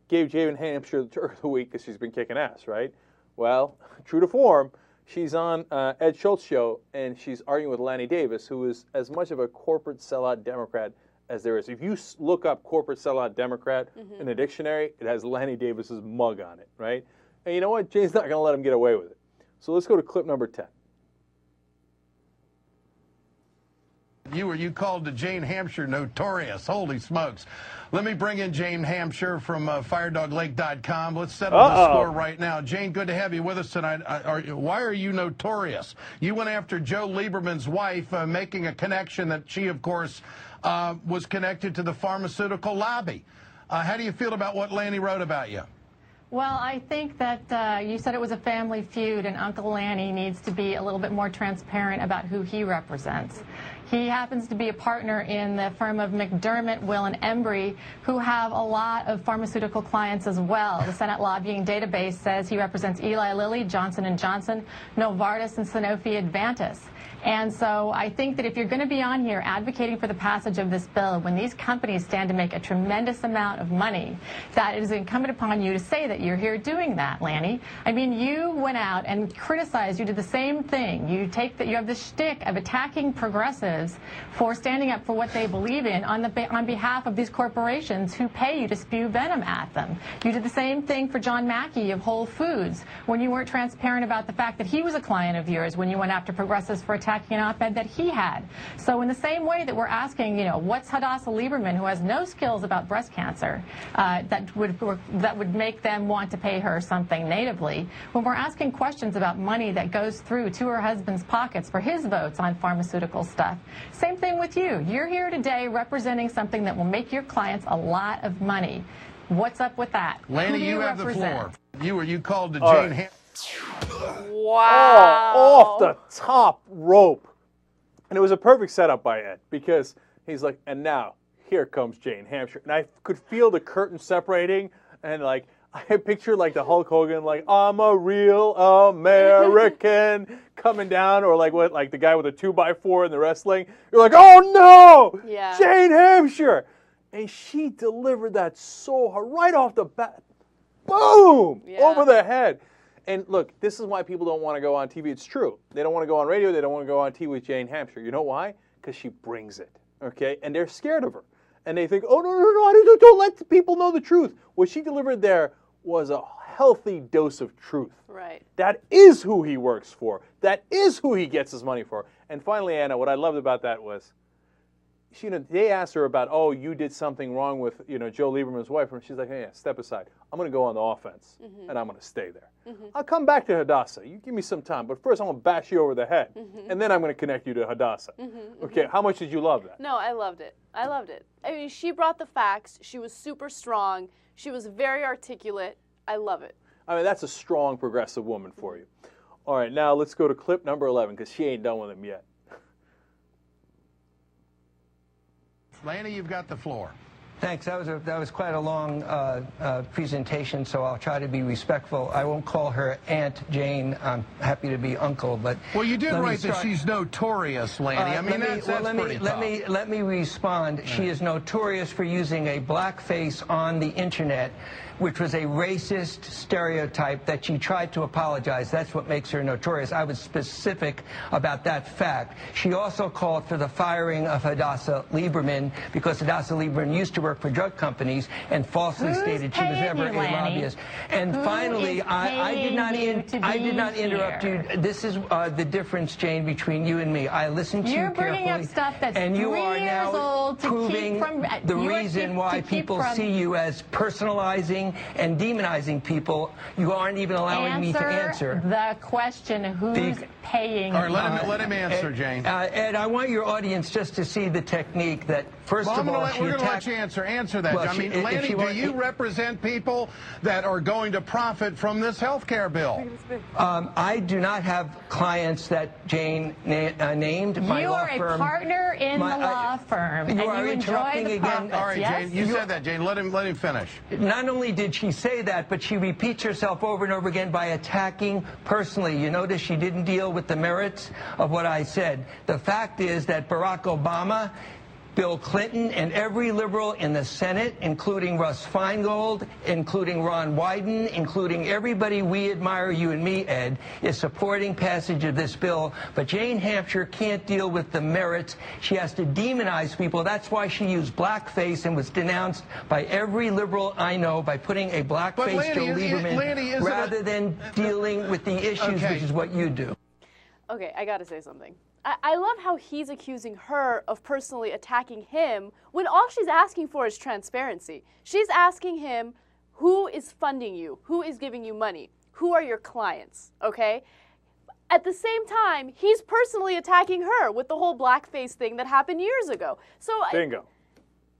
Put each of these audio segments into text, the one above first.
gave Jane Hamsher the Turk of the Week because she's been kicking ass, right? Well, true to form, she's on Ed Schultz's show, and she's arguing with Lanny Davis, who is as much of a corporate sellout Democrat as there is. If you look up corporate sellout Democrat in a dictionary, it has Lanny Davis's mug on it, right? And you know what? Jane's not going to let him get away with it. So let's go to clip number 10. You called Jane Hamsher notorious. Holy smokes. Let me bring in Jane Hamsher from FireDogLake.com. Let's settle the score right now. Jane, good to have you with us tonight. Why are you notorious? You went after Joe Lieberman's wife, making a connection that she, of course, was connected to the pharmaceutical lobby. How do you feel about what Lanny wrote about you? Well, I think that you said it was a family feud, and Uncle Lanny needs to be a little bit more transparent about who he represents. He happens to be a partner in the firm of McDermott, Will, and Embry, who have a lot of pharmaceutical clients as well. The Senate lobbying database says he represents Eli Lilly, Johnson & Johnson, Novartis, and Sanofi Advantis. And so I think that if you're going to be on here advocating for the passage of this bill, when these companies stand to make a tremendous amount of money, that it is incumbent upon you to say that you're here doing that, Lanny. I mean, you went out and criticized, you did the same thing. You have this shtick of attacking progressives for standing up for what they believe in on behalf of these corporations who pay you to spew venom at them. You did the same thing for John Mackey of Whole Foods when you weren't transparent about the fact that he was a client of yours when you went after progressives for attacking an op-ed that he had. So in the same way that we're asking, what's Hadassah Lieberman, who has no skills about breast cancer, that would make them want to pay her something natively, when we're asking questions about money that goes through to her husband's pockets for his votes on pharmaceutical stuff. Same thing with you. You're here today representing something that will make your clients a lot of money. What's up with that? Lanny, you have the floor. You called to Jane Hamsher. Wow. Oh, off the top rope. And it was a perfect setup by Ed, because he's like, and now, here comes Jane Hamsher. And I could feel the curtain separating, and I pictured the Hulk Hogan, I'm a real American coming down, or the guy with a 2x4 in the wrestling. You're like, oh no! Yeah. Jane Hamsher! And she delivered that so hard, right off the bat. Boom! Yeah. Over the head. And look, this is why people don't want to go on TV. It's true. They don't want to go on radio. They don't want to go on TV with Jane Hamsher. You know why? Because she brings it, okay? And they're scared of her. And they think, oh, no, don't let the people know the truth. What she delivered there was a healthy dose of truth. Right. That is who he works for. That is who he gets his money for. And finally, Anna, what I loved about that was, they asked her about, oh, you did something wrong with, Joe Lieberman's wife, and she's like, hey, step aside. I'm going to go on the offense, and I'm going to stay there. I'll come back to Hadassah. You give me some time, but first I'm going to bash you over the head, and then I'm going to connect you to Hadassah. Okay, how much did you love that? No, I loved it. I loved it. I mean, she brought the facts. She was super strong. She was very articulate. I love it. I mean, that's a strong progressive woman for you. All right, now let's go to clip number 11, because she ain't done with him yet. Lanny, you've got the floor. Thanks. That was quite a long presentation, so I'll try to be respectful. I won't call her Aunt Jane. I'm happy to be uncle, but well, you did write that she's notorious, Lanny. I mean, that's pretty tough. Let me respond. She is notorious for using a blackface on the internet, which was a racist stereotype that she tried to apologize. That's what makes her notorious. I was specific about that fact. She also called for the firing of Hadassah Lieberman, because Hadassah Lieberman used to work for drug companies and falsely stated she was never a lobbyist. And finally, I did not interrupt you. This is the difference, Jane, between you and me. I listened to you carefully. You're bringing up stuff that's and you 3 are years now old to proving the reason why people see you as personalizing and demonizing people. You aren't even allowing me to answer the question: who's paying? All right, let him answer, Jane. Ed, I want your audience just to see the technique that, first of all, we're going to let you answer that. Well, I mean, Lanny, do you represent people that are going to profit from this health care bill? I do not have clients that Jane named. My you law are firm, a partner in the law firm, and you enjoy the profits. All right, yes? Jane, you said that, Jane. Let him finish. Not only did she say that, but she repeats herself over and over again by attacking personally. You notice she didn't deal with the merits of what I said. The fact is that Barack Obama Bill Clinton and every liberal in the Senate, including Russ Feingold, including Ron Wyden, including everybody we admire, you and me, Ed, is supporting passage of this bill. But Jane Hamsher can't deal with the merits. She has to demonize people. That's why she used blackface and was denounced by every liberal I know by putting a blackface Joe Lieberman rather than dealing with the issues, which is what you do. Okay, I gotta say something. I love how he's accusing her of personally attacking him when all she's asking for is transparency. She's asking him, who is funding you? Who is giving you money? Who are your clients? Okay? At the same time, he's personally attacking her with the whole blackface thing that happened years ago. So Bingo.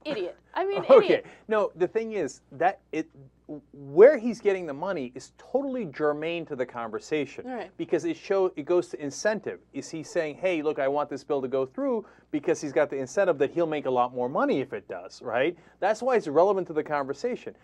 Idiot. I mean, Okay. idiot. No, the thing is that where he's getting the money is totally germane to the conversation, Right. because it goes to incentive. Is he saying, hey, look, I want this bill to go through because he's got the incentive that he'll make a lot more money if it does, right? That's why it's relevant to the conversation.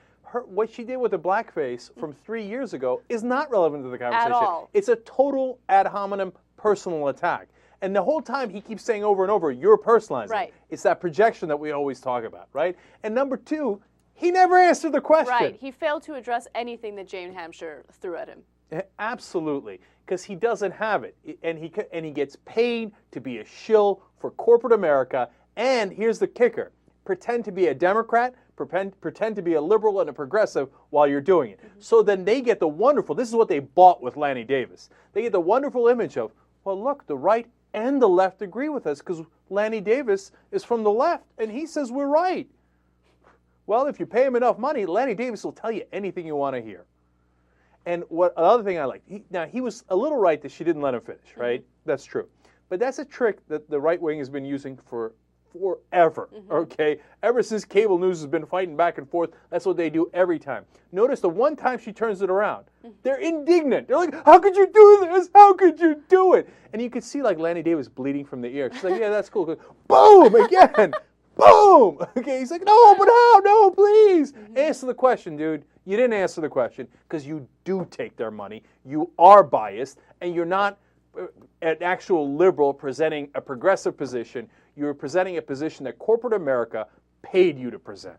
What she did with the blackface from 3 years ago is not relevant to the conversation. At all. It's a total ad hominem personal attack. And the whole time he keeps saying over and over, you're personalizing. Right. It's that projection that we always talk about, right? And number two, he never answered the question. Right. He failed to address anything that Jane Hamsher threw at him. Absolutely, because he doesn't have it, and he gets paid to be a shill for corporate America. And here's the kicker: pretend to be a Democrat, pretend to be a liberal and a progressive while you're doing it. So then they get the wonderful. This is what they bought with Lanny Davis. They get the wonderful image of, well, look, the right and the left agree with us because Lanny Davis is from the left, and he says we're right. Well, if you pay him enough money, Lanny Davis will tell you anything you want to hear. And another thing I like, he was a little right that she didn't let him finish, right? That's true. But that's a trick that the right wing has been using forever, okay? Ever since cable news has been fighting back and forth, that's what they do every time. Notice the one time she turns it around, they're indignant. They're like, how could you do this? How could you do it? And you could see like Lanny Davis bleeding from the ear. She's like, yeah, that's cool. Boom, again. Boom! Okay, he's like, no, but how? No, please. Answer the question, dude. You didn't answer the question because you do take their money. You are biased, and you're not an actual liberal presenting a progressive position. You're presenting a position that corporate America paid you to present.